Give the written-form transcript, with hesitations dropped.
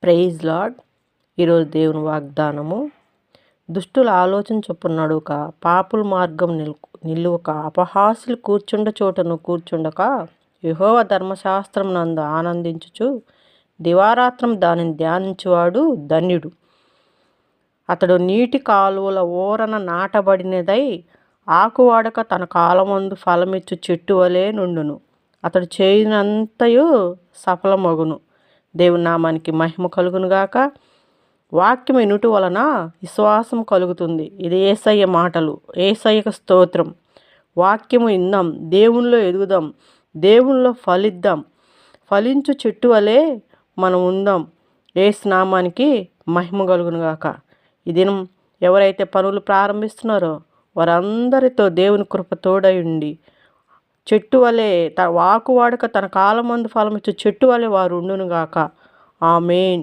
Praise lord. ఈరోజు దేవుని వాగ్దానము. దుష్టుల ఆలోచన చొప్పున నడుక, పాపుల మార్గం నిలువక, అపహాసులు కూర్చుండ చోటను కూర్చుండక, యెహోవా ధర్మశాస్త్రం నందు ఆనందించుచు దివారాత్రం దానిని ధ్యానించువాడు ధన్యుడు. అతడు నీటి కాలువల ఓరన నాటబడినదై ఆకువాడక తన కాలమందు ఫలమిచ్చు చెట్టు వలె నుండును. అతడు చేయనంతయు సఫలమగును. దేవుని నామానికి మహిమ కలుగునుగాక. వాక్యం ఎనుటి వలన విశ్వాసం కలుగుతుంది. ఇది యేసయ్య మాటలు. యేసయ్యకు స్తోత్రం. వాక్యము ఇందాం, దేవునిలో ఎదుగుదాం, దేవునిలో ఫలిద్దాం. ఫలించు చెట్టు వలె మనం ఉందాం. యేసు నామానికి మహిమ కలుగునుగాక. ఈ దినం ఎవరైతే పనులు ప్రారంభిస్తున్నారో వారందరితో దేవుని కృప తోడై ఉండి, చెట్టు వలె వాకు వాడక తన కాలమందు ఫలమిచ్చు చెట్టు వలె వారు ఉండునుగాక. ఆమేన్.